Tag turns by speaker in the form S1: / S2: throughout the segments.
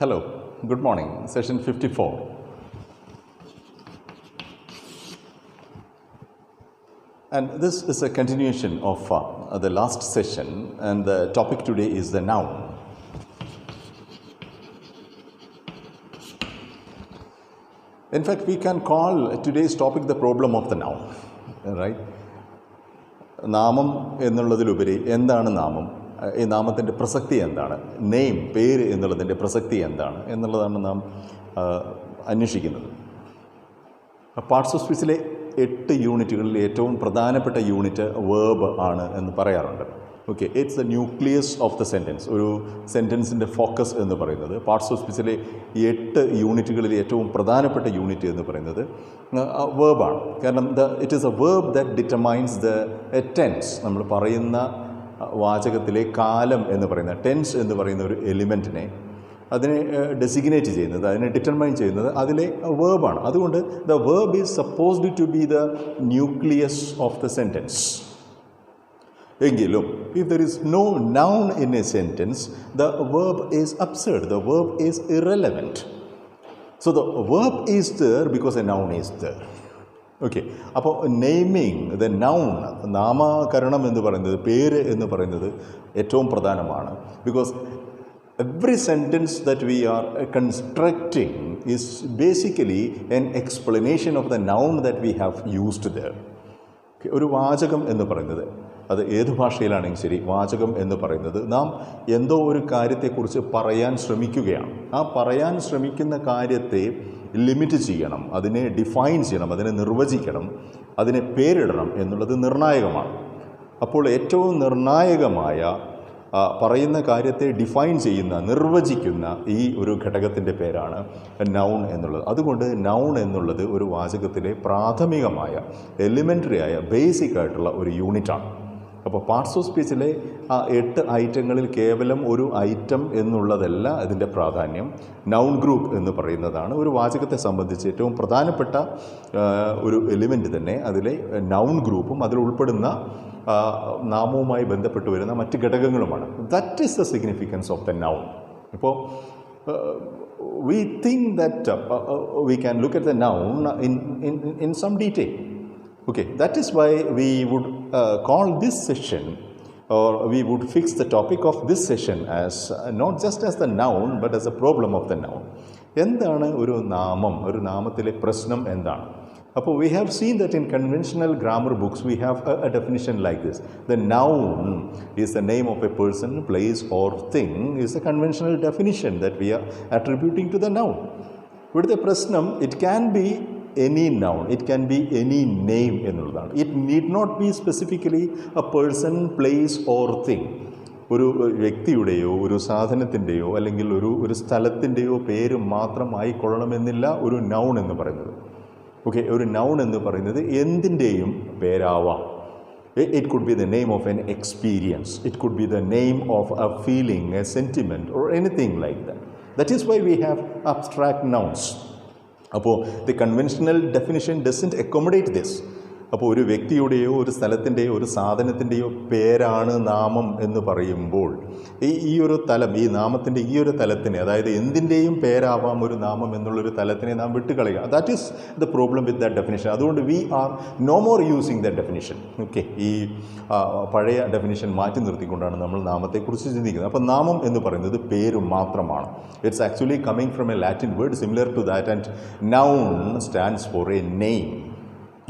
S1: Hello, good morning, session 54. And this is a continuation of the last session, and the topic today is the noun. In fact, we can call today's topic the problem of the noun, right? നാമം എന്നുള്ളതിലുപരി എന്താണ് നാമം, ഈ നാമത്തിൻ്റെ പ്രസക്തി എന്താണ്, name പേര് എന്നുള്ളതിൻ്റെ പ്രസക്തി എന്താണ് എന്നുള്ളതാണ് നാം അന്വേഷിക്കുന്നത്. പാർട്സ് ഓഫ് സ്പീച്ചിലെ 8 യൂണിറ്റുകളിൽ ഏറ്റവും പ്രധാനപ്പെട്ട യൂണിറ്റ് വേർബ് ആണ് എന്ന് പറയാറുണ്ട്. Okay, it's the nucleus of the sentence. ഒരു സെൻറ്റൻസിൻ്റെ ഫോക്കസ് എന്ന് പറയുന്നത് പാർട്സ് ഓഫ് സ്പീച്ചിലെ 8 യൂണിറ്റുകളിൽ ഏറ്റവും പ്രധാനപ്പെട്ട യൂണിറ്റ് എന്ന് പറയുന്നത് വേർബാണ്. കാരണം it is a verb that determines the tense. നമ്മൾ പറയുന്ന വാചകത്തിലെ കാലം എന്ന് പറയുന്ന ടെൻസ് എന്ന് പറയുന്ന ഒരു എലിമെൻറ്റിനെ, അതിനെ ഡെസിഗ്നേറ്റ് ചെയ്യുന്നത്, അതിനെ ഡിറ്റർമൈൻ ചെയ്യുന്നത് അതിലെ വേർബാണ്. അതുകൊണ്ട് the verb is supposed to be the nucleus of the sentence. എങ്കിലും if there is no noun in a sentence, the verb is absurd, the verb is irrelevant. So the verb is there because a noun is there. Okay, അപ്പോൾ naming the noun, നാമകരണം എന്ന് പറയുന്നത്, പേര് എന്ന് പറയുന്നത് ഏറ്റവും പ്രധാനമാണ്. Because every sentence that we are constructing is basically an explanation of the noun that we have used there. ഒരു വാചകം എന്ന് പറയുന്നത്, അത് ഏത് ഭാഷയിലാണെങ്കിൽ ശരി, വാചകം എന്ന് പറയുന്നത് നാം എന്തോ ഒരു കാര്യത്തെക്കുറിച്ച് പറയാൻ ശ്രമിക്കുകയാണ്. ആ പറയാൻ ശ്രമിക്കുന്ന കാര്യത്തെ ലിമിറ്റ് ചെയ്യണം, അതിനെ ഡിഫൈൻ ചെയ്യണം, അതിനെ നിർവചിക്കണം, അതിനെ പേരിടണം എന്നുള്ളത് നിർണായകമാണ്. അപ്പോൾ ഏറ്റവും നിർണായകമായ പറയുന്ന കാര്യത്തെ ഡിഫൈൻ ചെയ്യുന്ന, നിർവചിക്കുന്ന ഈ ഒരു ഘടകത്തിൻ്റെ പേരാണ് നൗൺ എന്നുള്ളത്. അതുകൊണ്ട് നൗൺ എന്നുള്ളത് ഒരു വാചകത്തിലെ പ്രാഥമികമായ, എലിമെൻ്ററി ആയ, ബേസിക് ആയിട്ടുള്ള ഒരു യൂണിറ്റാണ്. അപ്പോൾ പാർട്സ് ഓഫ് സ്പീച്ചിലെ ആ 8 ഐറ്റങ്ങളിൽ കേവലം ഒരു ഐറ്റം എന്നുള്ളതല്ല അതിൻ്റെ പ്രാധാന്യം. നൗൺ ഗ്രൂപ്പ് എന്ന് പറയുന്നതാണ് ഒരു വാചകത്തെ സംബന്ധിച്ച് ഏറ്റവും പ്രധാനപ്പെട്ട ഒരു എലിമെൻ്റ് തന്നെ. അതിലെ നൗൺ ഗ്രൂപ്പും അതിൽ ഉൾപ്പെടുന്ന നാമവുമായി ബന്ധപ്പെട്ട് വരുന്ന മറ്റ് ഘടകങ്ങളുമാണ്. That is the significance of the noun. ഇപ്പോൾ we think that we can look at the noun in some detail. Okay, that is why we would call this session, or we would fix the topic of this session as not just as the noun but as a problem of the noun. എന്താണ് ഒരു നാമം, ഒരു നാമത്തിലെ പ്രശ്നം എന്താണ്? അപ്പോൾ we have seen that in conventional grammar books we have a definition like this. The noun is the name of a person, place or thing is a conventional definition that we are attributing to the noun. ഇവിടുത്തെ പ്രശ്നം, it can be any noun, it can be any name എന്നുള്ളതാണ്. It need not be specifically a person, place or thing. ഒരു വ്യക്തിയുടെയോ ഒരു സാധനത്തിൻ്റെയോ അല്ലെങ്കിൽ ഒരു സ്ഥലത്തിൻ്റെയോ പേര് മാത്രമായിക്കൊള്ളണമെന്നില്ല ഒരു noun എന്ന് പറയുന്നത്. ഓക്കെ, ഒരു നൗൺ എന്ന് പറയുന്നത് എന്തിൻ്റെയും പേരാവാം. It could be the name of an experience, it could be the name of a feeling, a sentiment or anything like that. That is why we have abstract nouns. അപ്പോൾ the conventional definition doesn't accommodate this. അപ്പോൾ ഒരു വ്യക്തിയുടെയോ ഒരു സ്ഥലത്തിൻ്റെയോ ഒരു സാധനത്തിൻ്റെയോ പേരാണ് നാമം എന്ന് പറയുമ്പോൾ ഈ ഒരു തലം, ഈ നാമത്തിൻ്റെ ഈ ഒരു തലത്തിനെ, അതായത് എന്തിൻ്റെയും പേരാവാം ഒരു നാമം എന്നുള്ളൊരു തലത്തിനെ നാം വിട്ടുകളയുക. That is the problem with that definition. അതുകൊണ്ട് we are no more using that definition. Okay, ഈ പഴയ ഡെഫിനിഷൻ മാറ്റി നിർത്തിക്കൊണ്ടാണ് നമ്മൾ നാമത്തെക്കുറിച്ച് ചിന്തിക്കുന്നത്. അപ്പോൾ നാമം എന്ന് പറയുന്നത് പേര് മാത്രമാണ്. It's actually coming from a Latin word similar to that, and noun stands for a name.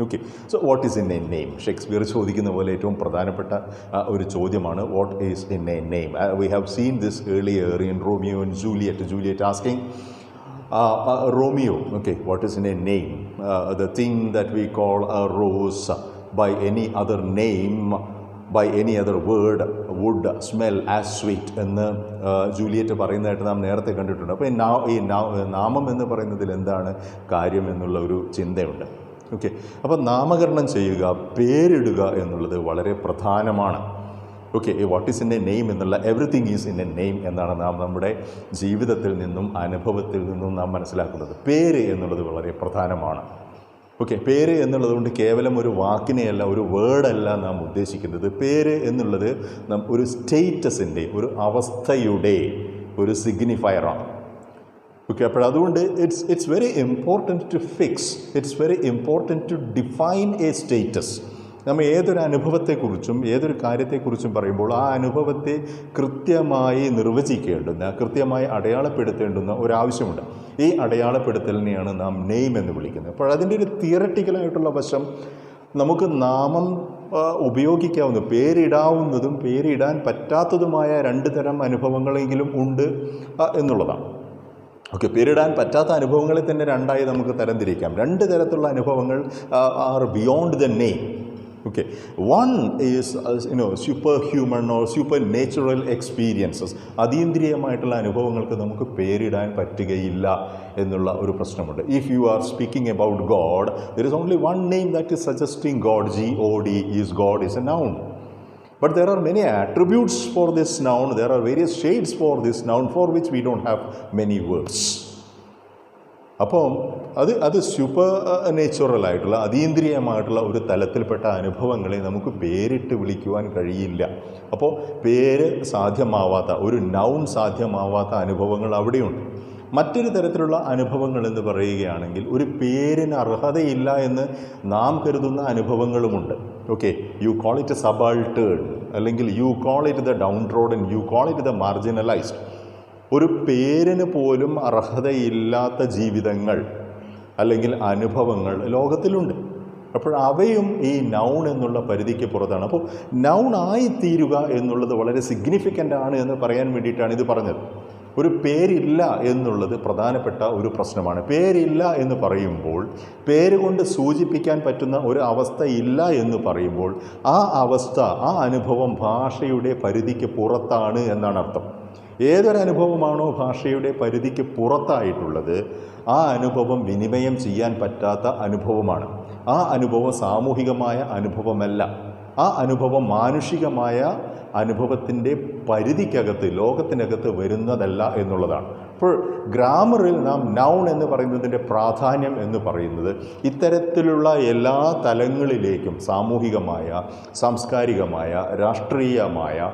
S1: Okay, so what is in a name? Shakespeare ചോദിക്കുന്ന പോലെ ഏറ്റവും പ്രധാനപ്പെട്ട ഒരു ചോദ്യമാണ് what is in a name. We have seen this earlier in Romeo and Juliet asking Romeo, okay, what is in a name? The thing that we call a rose by any other name, by any other word, would smell as sweet എന്ന് Juliet പറയുന്നതായിട്ട് നാം നേരത്തെ കണ്ടിട്ടുണ്ട്. അപ്പോൾ ഈ നാമം എന്ന് പറയുന്നതിൽ എന്താണ് കാര്യം എന്നുള്ള ഒരു ചിന്തയുണ്ട്. ഓക്കെ, അപ്പോൾ നാമകരണം ചെയ്യുക, പേരിടുക എന്നുള്ളത് വളരെ പ്രധാനമാണ്. Okay, what is in a name എന്നുള്ള everything is in a name എന്നാണ് നാം നമ്മുടെ ജീവിതത്തിൽ നിന്നും അനുഭവത്തിൽ നിന്നും നാം മനസ്സിലാക്കുന്നത്. പേര് എന്നുള്ളത് വളരെ പ്രധാനമാണ്. ഓക്കെ, പേര് എന്നുള്ളതുകൊണ്ട് കേവലം ഒരു വാക്കിനെയല്ല, ഒരു വേർഡല്ല നാം ഉദ്ദേശിക്കുന്നത്. പേര് എന്നുള്ളത് ഒരു സ്റ്റേറ്റസിൻ്റെ, ഒരു അവസ്ഥയുടെ ഒരു സിഗ്നിഫയറാണ്. ഓക്കെ, അപ്പോൾ അതുകൊണ്ട് it's very important to fix, it's very important to define a status. നമ്മൾ ഏതൊരു അനുഭവത്തെക്കുറിച്ചും ഏതൊരു കാര്യത്തെക്കുറിച്ചും പറയുമ്പോൾ ആ അനുഭവത്തെ കൃത്യമായി നിർവചിക്കേണ്ടുന്ന, കൃത്യമായി അടയാളപ്പെടുത്തേണ്ടുന്ന ഒരാവശ്യമുണ്ട്. ഈ അടയാളപ്പെടുത്തലിനെയാണ് നാം നെയിം എന്ന് വിളിക്കുന്നത്. അപ്പോൾ അതിൻ്റെ ഒരു തിയററ്റിക്കലായിട്ടുള്ള വശം, നമുക്ക് നാമം ഉപയോഗിക്കാവുന്ന, പേരിടാവുന്നതും പേരിടാൻ പറ്റാത്തതുമായ രണ്ട് തരം അനുഭവങ്ങളെങ്കിലും ഉണ്ട് എന്നുള്ളതാണ്. ഓക്കെ, പേരിടാൻ പറ്റാത്ത അനുഭവങ്ങളെ തന്നെ രണ്ടായി നമുക്ക് തരംതിരിക്കാം. രണ്ട് തരത്തിലുള്ള അനുഭവങ്ങൾ R beyond the name. Okay, one is superhuman or supernatural experiences. അതീന്ദ്രിയമായിട്ടുള്ള അനുഭവങ്ങൾക്ക് നമുക്ക് പേരിടാൻ പറ്റുകയില്ല എന്നുള്ള ഒരു പ്രശ്നമുണ്ട്. If you are speaking about God, there is only one name that is suggesting God. God is God, is a noun. But there are many attributes for this noun. There are various shades for this noun for which we don't have many words. അപ്പം അത് super നേച്ചുറലായിട്ടുള്ള, അതീന്ദ്രിയമായിട്ടുള്ള ഒരു തലത്തിൽപ്പെട്ട അനുഭവങ്ങളെ നമുക്ക് പേരിട്ട് വിളിക്കുവാൻ കഴിയില്ല. അപ്പോൾ പേര് സാധ്യമാവാത്ത, ഒരു നൗൺ സാധ്യമാവാത്ത അനുഭവങ്ങൾ അവിടെയുണ്ട്. മറ്റൊരു തരത്തിലുള്ള അനുഭവങ്ങൾ എന്ന് പറയുകയാണെങ്കിൽ ഒരു പേരിന് അർഹതയില്ല എന്ന് നാം കരുതുന്ന അനുഭവങ്ങളുമുണ്ട്. Okay, you call it a subaltern, അല്ലെങ്കിൽ you call it the downtrodden, you call it the marginalised. ഒരു പേരിന് പോലും അർഹതയില്ലാത്ത ജീവിതങ്ങൾ അല്ലെങ്കിൽ അനുഭവങ്ങൾ ലോകത്തിലുണ്ട്. അപ്പോൾ അവയും ഈ നൗൺ എന്നുള്ള പരിധിക്ക് പുറത്താണ്. അപ്പോൾ നൗൺ ആയിത്തീരുക എന്നുള്ളത് വളരെ സിഗ്നിഫിക്കൻ്റ് ആണ് എന്ന് പറയാൻ വേണ്ടിയിട്ടാണ് ഇത് പറഞ്ഞത്. ഒരു പേരില്ല എന്നുള്ളത് പ്രധാനപ്പെട്ട ഒരു പ്രശ്നമാണ്. പേരില്ല എന്ന് പറയുമ്പോൾ, പേര് കൊണ്ട് സൂചിപ്പിക്കാൻ പറ്റുന്ന ഒരു അവസ്ഥ ഇല്ല എന്ന് പറയുമ്പോൾ ആ അവസ്ഥ, ആ അനുഭവം ഭാഷയുടെ പരിധിക്ക് പുറത്താണ് എന്നാണ് അർത്ഥം. ഏതൊരനുഭവമാണോ ഭാഷയുടെ പരിധിക്ക് പുറത്തായിട്ടുള്ളത്, ആ അനുഭവം വിനിമയം ചെയ്യാൻ പറ്റാത്ത അനുഭവമാണ്. ആ അനുഭവം സാമൂഹികമായ അനുഭവമല്ല. ആ അനുഭവം മാനുഷികമായ അനുഭവത്തിൻ്റെ പരിധിക്കകത്ത്, ലോകത്തിനകത്ത് വരുന്നതല്ല എന്നുള്ളതാണ്. അപ്പോൾ ഗ്രാമറിൽ നാം നൗൺ എന്ന് പറയുന്നതിൻ്റെ പ്രാധാന്യം എന്ന് പറയുന്നത് ഇത്തരത്തിലുള്ള എല്ലാ തലങ്ങളിലേക്കും, സാമൂഹികമായ, സാംസ്കാരികമായ, രാഷ്ട്രീയമായ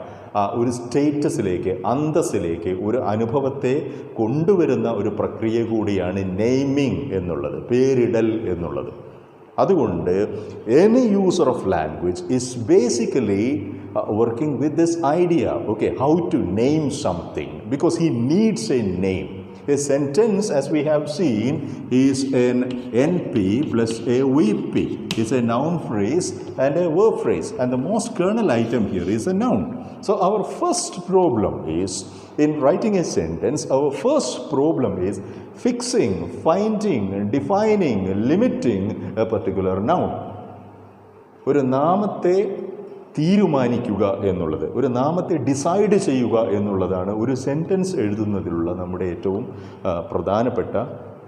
S1: ഒരു സ്റ്റേറ്റസിലേക്ക്, അന്തസ്സിലേക്ക് ഒരു അനുഭവത്തെ കൊണ്ടുവരുന്ന ഒരു പ്രക്രിയ കൂടിയാണ് നെയ്മിങ് എന്നുള്ളത്, പേരിടൽ എന്നുള്ളത്. അതുകൊണ്ട് any user of language is basically working with this idea, okay, how to name something, because he needs a name. A sentence, as we have seen, is an NP plus a VP. It's a noun phrase and a verb phrase, and the most kernel item here is a noun. So our first problem is, in writing a sentence, our first problem is fixing, finding, defining, limiting a particular noun. ഒരു നാമത്തെ തീരുമാനിക്കുക എന്നുള്ളത്, ഒരു നാമത്തെ decide ചെയ്യുക എന്നുള്ളതാണ് ഒരു sentence എഴുതുന്നതിലുള്ള നമ്മുടെ ഏറ്റവും പ്രധാനപ്പെട്ട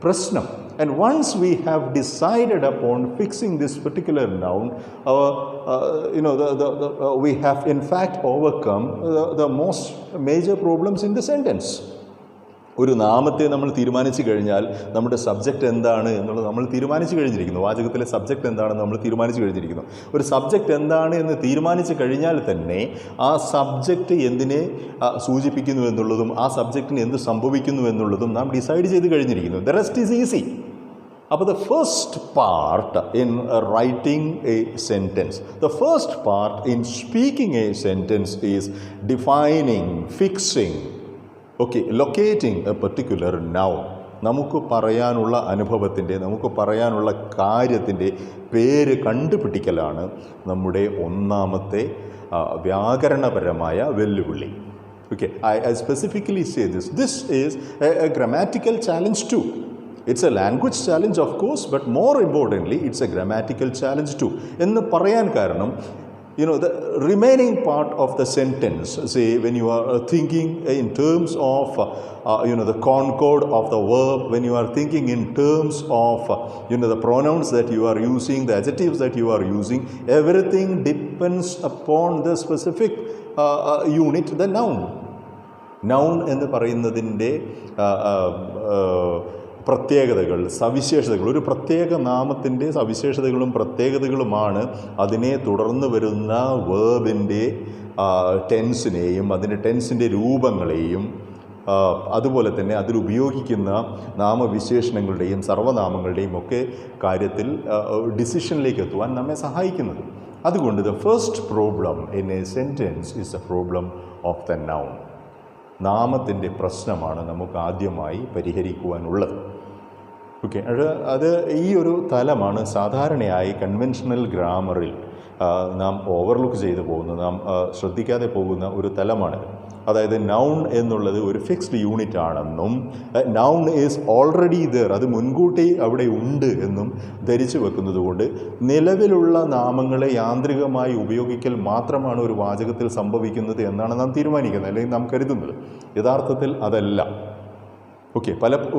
S1: പ്രശ്നം. And once we have decided upon fixing this particular noun, we have in fact overcome the most major problems in the sentence. ഒരു നാമത്തെ നമ്മൾ തീരുമാനിച്ചു കഴിഞ്ഞാൽ നമ്മുടെ സബ്ജക്റ്റ് എന്താണ് എന്നുള്ളത് നമ്മൾ തീരുമാനിച്ചു കഴിഞ്ഞിരിക്കുന്നു. വാചകത്തിലെ സബ്ജക്റ്റ് എന്താണെന്ന് നമ്മൾ തീരുമാനിച്ചു കഴിഞ്ഞിരിക്കുന്നു. ഒരു സബ്ജക്റ്റ് എന്താണ് എന്ന് തീരുമാനിച്ചു കഴിഞ്ഞാൽ തന്നെ ആ സബ്ജക്റ്റ് എന്തിനെ സൂചിപ്പിക്കുന്നു എന്നുള്ളതും ആ സബ്ജക്റ്റിന് എന്ത് സംഭവിക്കുന്നു എന്നുള്ളതും നാം ഡിസൈഡ് ചെയ്ത് കഴിഞ്ഞിരിക്കുന്നു. The rest is easy. അപ്പോൾ the first part in writing a sentence, the first part in speaking a sentence is defining, fixing, okay, locating a particular noun. നമുക്ക് പറയാനുള്ള അനുഭവത്തിൻ്റെ, നമുക്ക് പറയാനുള്ള കാര്യത്തിൻ്റെ പേര് കണ്ടുപിടിക്കലാണ് നമ്മുടെ ഒന്നാമത്തെ വ്യാകരണപരമായ വെല്ലുവിളി. Okay, I specifically say this is a grammatical challenge too. It's a language challenge of course, but more importantly it's a grammatical challenge too. എന്ന് പറയാൻ കാരണം, the remaining part of the sentence, say when you are thinking in terms of the concord of the verb, when you are thinking in terms of the pronouns that you are using, the adjectives that you are using, everything depends upon the specific unit, the noun. Noun എന്ന് പറയുന്നതിൻ്റെ പ്രത്യേകതകൾ, സവിശേഷതകൾ, ഒരു പ്രത്യേക നാമത്തിൻ്റെ സവിശേഷതകളും പ്രത്യേകതകളുമാണ് അതിനെ തുടർന്ന് വരുന്ന വേർബിൻ്റെ ടെൻസിനെയും അതിൻ്റെ ടെൻസിൻ്റെ രൂപങ്ങളെയും അതുപോലെ തന്നെ അതിലുപയോഗിക്കുന്ന നാമവിശേഷണങ്ങളുടെയും സർവ്വനാമങ്ങളുടെയും ഒക്കെ കാര്യത്തിൽ ഡിസിഷനിലേക്ക് എത്തുവാൻ നമ്മെ സഹായിക്കുന്നത്. അതുകൊണ്ട് the first problem in a sentence is a problem of the noun. നാമത്തിൻ്റെ പ്രശ്നമാണ് നമുക്ക് ആദ്യമായി പരിഹരിക്കുവാനുള്ളത്. ഓക്കെ, അത് ഈ ഒരു തലമാണ് സാധാരണയായി കൺവെൻഷണൽ ഗ്രാമറിൽ നാം ഓവർലുക്ക് ചെയ്തു പോകുന്ന, നാം ശ്രദ്ധിക്കാതെ പോകുന്ന ഒരു തലമാണ്. അതായത് നൗൺ എന്നുള്ളത് ഒരു ഫിക്സ്ഡ് യൂണിറ്റ് ആണെന്നും നൗൺ ഈസ് ഓൾറെഡി ദർ, അത് മുൻകൂട്ടി അവിടെ ഉണ്ട് എന്നും ധരിച്ചു വെക്കുന്നത് കൊണ്ട് നിലവിലുള്ള നാമങ്ങളെ യാന്ത്രികമായി ഉപയോഗിക്കൽ മാത്രമാണ് ഒരു വാചകത്തിൽ സംഭവിക്കുന്നത് എന്നാണ് നാം തീരുമാനിക്കുന്നത്, അല്ലെങ്കിൽ നാം കരുതുന്നത്. യഥാർത്ഥത്തിൽ അതല്ല. ഓക്കെ,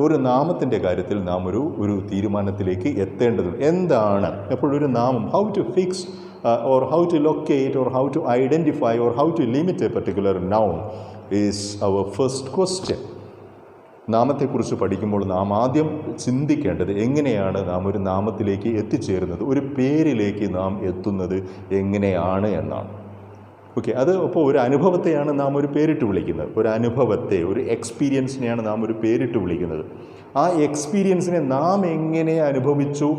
S1: ഒരു നാമത്തിൻ്റെ കാര്യത്തിൽ നാം ഒരു തീരുമാനത്തിലേക്ക് എത്തേണ്ടതുണ്ട്. എന്താണ് എപ്പോഴൊരു നാമം, how to fix or how to locate or how to identify or how to limit a particular noun is our first question. നാമത്തെക്കുറിച്ച് പഠിക്കുമ്പോൾ നാം ആദ്യം ചിന്തിക്കേണ്ടത് എങ്ങനെയാണ് നാം ഒരു നാമത്തിലേക്ക് എത്തിച്ചേരുന്നത്, ഒരു പേരിലേക്ക് നാം എത്തുന്നത് എങ്ങനെയാണ് എന്നാണ്. ഓക്കെ, അത് അപ്പോൾ ഒരു അനുഭവത്തെയാണ് നാം ഒരു പേരിട്ട് വിളിക്കുന്നത്. ഒരു അനുഭവത്തെ, ഒരു എക്സ്പീരിയൻസിനെയാണ് നാം ഒരു പേരിട്ട് വിളിക്കുന്നത്. ആ എക്സ്പീരിയൻസിനെ നാം എങ്ങനെ അനുഭവിച്ചു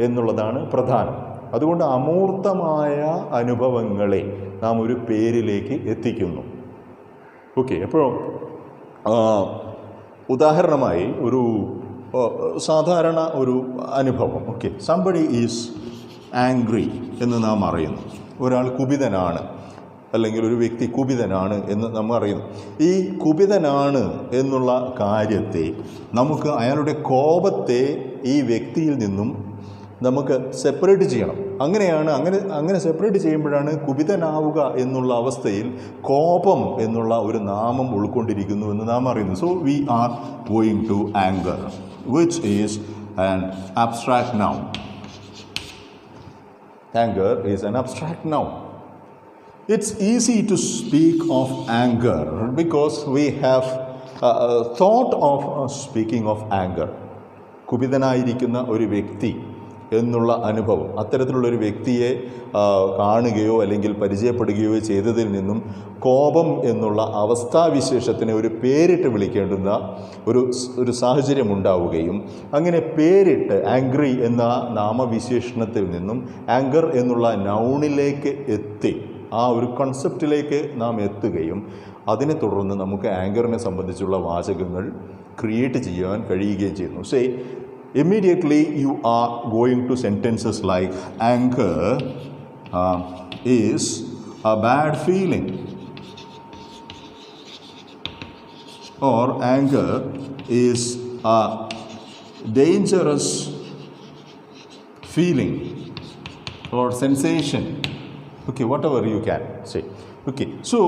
S1: എന്നുള്ളതാണ് പ്രധാനം. അതുകൊണ്ട് അമൂർത്തമായ അനുഭവങ്ങളെ നാം ഒരു പേരിലേക്ക് എത്തിക്കുന്നു. ഓക്കെ, അപ്പോൾ ഉദാഹരണമായി ഒരു സാധാരണ ഒരു അനുഭവം, ഓക്കെ, സംബഡി ഈസ് ആംഗ്രി എന്ന് നാം അറിയുന്നു. ഒരാൾ കുപിതനാണ്, അല്ലെങ്കിൽ ഒരു വ്യക്തി കുപിതനാണ് എന്ന് നമ്മൾ അറിയുന്നു. ഈ കുപിതനാണ് എന്നുള്ള കാര്യത്തെ നമുക്ക് അയാളുടെ കോപത്തെ ഈ വ്യക്തിയിൽ നിന്നും നമുക്ക് സെപ്പറേറ്റ് ചെയ്യണം. അങ്ങനെ സെപ്പറേറ്റ് ചെയ്യുമ്പോഴാണ് കുപിതനാവുക എന്നുള്ള അവസ്ഥയിൽ കോപം എന്നുള്ള ഒരു നാമം ഉൾക്കൊണ്ടിരിക്കുന്നു എന്ന് നാം അറിയുന്നു. So we are going to anger, which is an abstract noun. Anger is an abstract noun. It's easy to speak of anger because we have thought of speaking of anger. കുപിതനായിരിക്കുന്ന ഒരു വ്യക്തി എന്നുള്ള അനുഭവം, അത്തരത്തിലുള്ളൊരു വ്യക്തിയെ കാണുകയോ അല്ലെങ്കിൽ പരിചയപ്പെടുകയോ ചെയ്തതിൽ നിന്നും കോപം എന്നുള്ള അവസ്ഥാവിശേഷത്തിന് ഒരു പേരിട്ട് വിളിക്കേണ്ടുന്ന ഒരു സാഹചര്യം ഉണ്ടാവുകയും അങ്ങനെ പേരിട്ട് ആംഗ്രി എന്ന നാമവിശേഷണത്തിൽ നിന്നും ആങ്കർ എന്നുള്ള നൗണിലേക്ക് എത്തി ആ ഒരു കൺസെപ്റ്റിലേക്ക് നാം എത്തുകയും അതിനെ തുടർന്ന് നമുക്ക് ആങ്കറിനെ സംബന്ധിച്ചുള്ള വാചകങ്ങൾ ക്രിയേറ്റ് ചെയ്യാൻ കഴിയുകയും ചെയ്യുന്നു. Say immediately you are going to sentences like anger is a bad feeling, or anger is a dangerous feeling or sensation. Okay, whatever you can say. Okay, so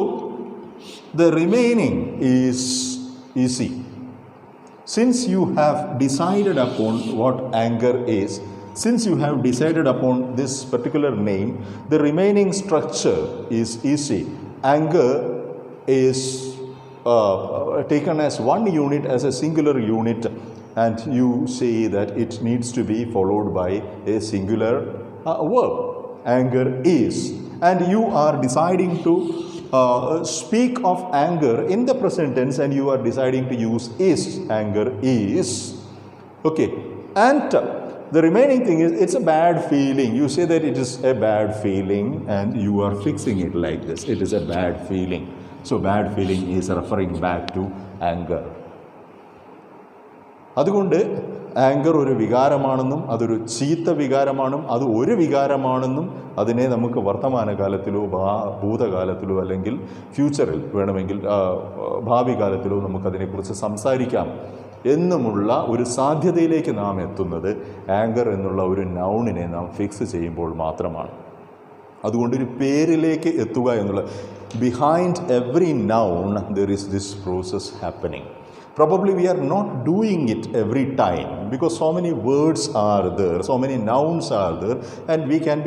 S1: the remaining is easy. Since you have decided upon what anger is, since you have decided upon this particular name, the remaining structure is easy. Anger is taken as one unit, as a singular unit, and you say that it needs to be followed by a singular verb. Anger is, and you are deciding to speak of anger in the present tense, and you are deciding to use is. Anger is. Okay, and the remaining thing is it's a bad feeling. You say that it is a bad feeling and you are fixing it like this. It is a bad feeling. So bad feeling is referring back to anger. അതുകൊണ്ട് anchor ഒരു വികാരമാണെന്നും അതൊരു ചീത്ത വികാരമാണെന്നും അത് ഒരു വികാരമാണെന്നും അതിനെ നമുക്ക് വർത്തമാനകാലത്തിലോ ഭൂതകാലത്തിലോ അല്ലെങ്കിൽ ഫ്യൂച്ചറിൽ വേണമെങ്കിൽ ഭാവി കാലത്തിലോ നമുക്കതിനെക്കുറിച്ച് സംസാരിക്കാം എന്നുമുള്ള ഒരു സാധ്യതയിലേക്ക് നാം എത്തുന്നത് ആങ്കർ എന്നുള്ള ഒരു നൗണിനെ നാം ഫിക്സ് ചെയ്യുമ്പോൾ മാത്രമാണ്. അതുകൊണ്ട് ഒരു പേരിലേക്ക് എത്തുക എന്നുള്ള, behind every noun there is this process happening. Probably we are not doing it every time because so many words are there, so many nouns are there, and we can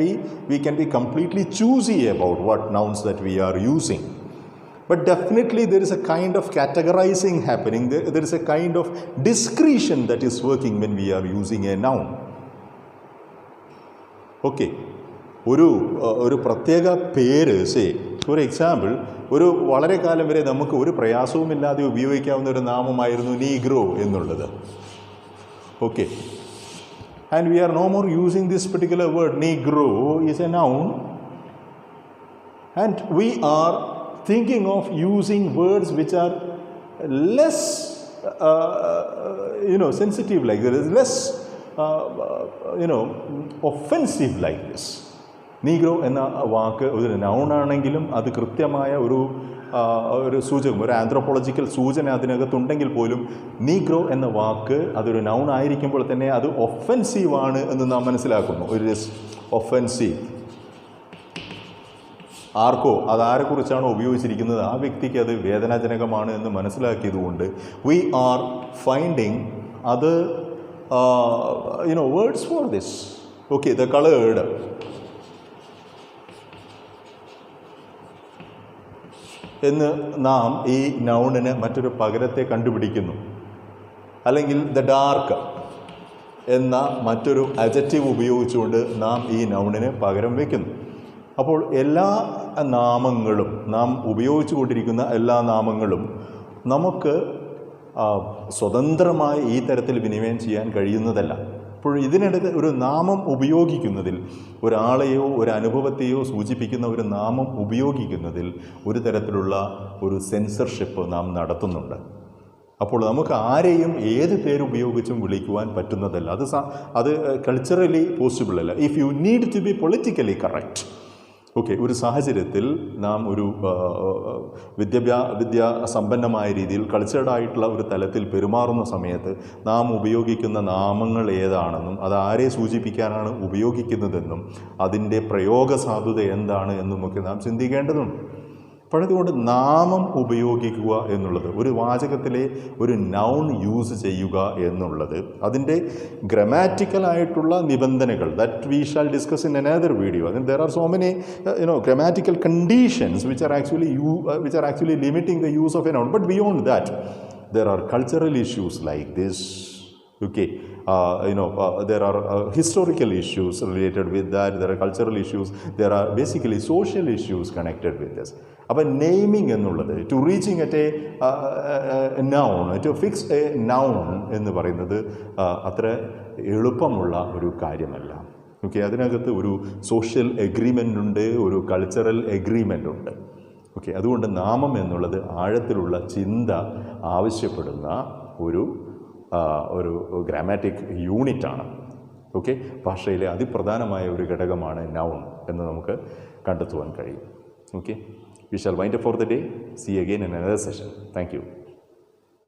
S1: be completely choosy about what nouns that we are using. But definitely there is a kind of categorizing happening. There is a kind of discretion that is working when we are using a noun. Okay, ഒരു പ്രത്യേക പേര്, say for example ഒരു വളരെ കാലം വരെ നമുക്ക് ഒരു പ്രയാസവുമില്ലാതെ ഉപയോഗിക്കാവുന്ന ഒരു നാമമായിരുന്നു നീഗ്രോ എന്നുള്ളത്. Okay, and we are no more using this particular word. Negro is a noun and we are thinking of using words which are less sensitive like this, less offensive like this. Negro എന്ന വാക്ക് ഒരു നൗണാണെങ്കിലും അത് കൃത്യമായ ഒരു സൂചകം, ഒരു anthropological സൂചന അതിനകത്തുണ്ടെങ്കിൽ പോലും negro എന്ന വാക്ക് അതൊരു നൗൺ ആയിരിക്കുമ്പോൾ തന്നെ അത് ഒഫെൻസീവാണ് എന്ന് നാം മനസ്സിലാക്കുന്നു. It is offensive. ആർക്കോ, അതാരെക്കുറിച്ചാണോ ഉപയോഗിച്ചിരിക്കുന്നത് ആ വ്യക്തിക്ക് അത് വേദനാജനകമാണ് എന്ന് മനസ്സിലാക്കിയതുകൊണ്ട് വി ആർ ഫൈൻഡിങ് അത് words for this. Okay, the coloured എന്ന് നാം ഈ നൗണിന് മറ്റൊരു പകരത്തെ കണ്ടുപിടിക്കുന്നു. അല്ലെങ്കിൽ ദ ഡാർക്ക് എന്ന മറ്റൊരു അഡ്ജക്റ്റീവ് ഉപയോഗിച്ചുകൊണ്ട് നാം ഈ നൗണിന് പകരം വയ്ക്കുന്നു. അപ്പോൾ എല്ലാ നാമങ്ങളും, നാം ഉപയോഗിച്ചു കൊണ്ടിരിക്കുന്ന എല്ലാ നാമങ്ങളും നമുക്ക് സ്വതന്ത്രമായി ഈ തരത്തിൽ വിനിമയം ചെയ്യാൻ കഴിയുന്നതല്ല. അപ്പോൾ ഇതിനിടയ്ക്ക് ഒരു നാമം ഉപയോഗിക്കുന്നതിൽ, ഒരാളെയോ ഒരു അനുഭവത്തെയോ സൂചിപ്പിക്കുന്ന ഒരു നാമം ഉപയോഗിക്കുന്നതിൽ ഒരു തരത്തിലുള്ള ഒരു സെൻസർഷിപ്പ് നാം നടത്തുന്നുണ്ട്. അപ്പോൾ നമുക്ക് ആരെയും ഏത് പേരുപയോഗിച്ചും വിളിക്കുവാൻ പറ്റുന്നതല്ല. അത് കൾച്ചറലി പോസിബിൾ അല്ല. If you need to be politically correct, okay, ഒരു സാഹചര്യത്തിൽ നാം ഒരു വിദ്യാസമ്പന്നമായ രീതിയിൽ കൾച്ചേർഡായിട്ടുള്ള ഒരു തലത്തിൽ പെരുമാറുന്ന സമയത്ത് നാം ഉപയോഗിക്കുന്ന നാമങ്ങൾ ഏതാണെന്നും അത് ആരെ സൂചിപ്പിക്കാനാണ് ഉപയോഗിക്കുന്നതെന്നും അതിൻ്റെ പ്രയോഗ സാധുത എന്താണ് എന്നുമൊക്കെ നാം ചിന്തിക്കേണ്ടതുണ്ട്. അപ്പോൾ അതുകൊണ്ട് നാമം ഉപയോഗിക്കുക എന്നുള്ളത്, ഒരു വാചകത്തിലെ ഒരു നൗൺ യൂസ് ചെയ്യുക എന്നുള്ളത്, അതിൻ്റെ ഗ്രമാറ്റിക്കലായിട്ടുള്ള നിബന്ധനകൾ, that we shall discuss in another video. അതിന് there are so many grammatical conditions which are actually limiting the use of a noun. But beyond that, there are cultural issues like this. Okay, there are historical issues related with that. There are cultural issues. There are basically social issues connected with this. അപ്പോൾ naming എന്നുള്ളത്, to reaching at a noun, to fix a noun എന്ന് പറയുന്നത് അത്ര എളുപ്പമുള്ള ഒരു കാര്യമല്ല. Okay, അതിനകത്ത് ഒരു സോഷ്യൽ എഗ്രിമെൻ്റ് ഉണ്ട്, ഒരു കൾച്ചറൽ എഗ്രിമെൻ്റ് ഉണ്ട്. ഓക്കെ, അതുകൊണ്ട് നാമം എന്നുള്ളത് ആഴത്തിലുള്ള ചിന്ത ആവശ്യപ്പെടുന്ന ഒരു ഗ്രാമാറ്റിക് യൂണിറ്റാണ്. ഓക്കെ, ഭാഷയിലെ അതിപ്രധാനമായ ഒരു ഘടകമാണ് നൗൺ എന്ന് നമുക്ക് കണ്ടെത്തുവാൻ കഴിയും. Okay, we shall wind up for the day. See you again in another session. Thank you.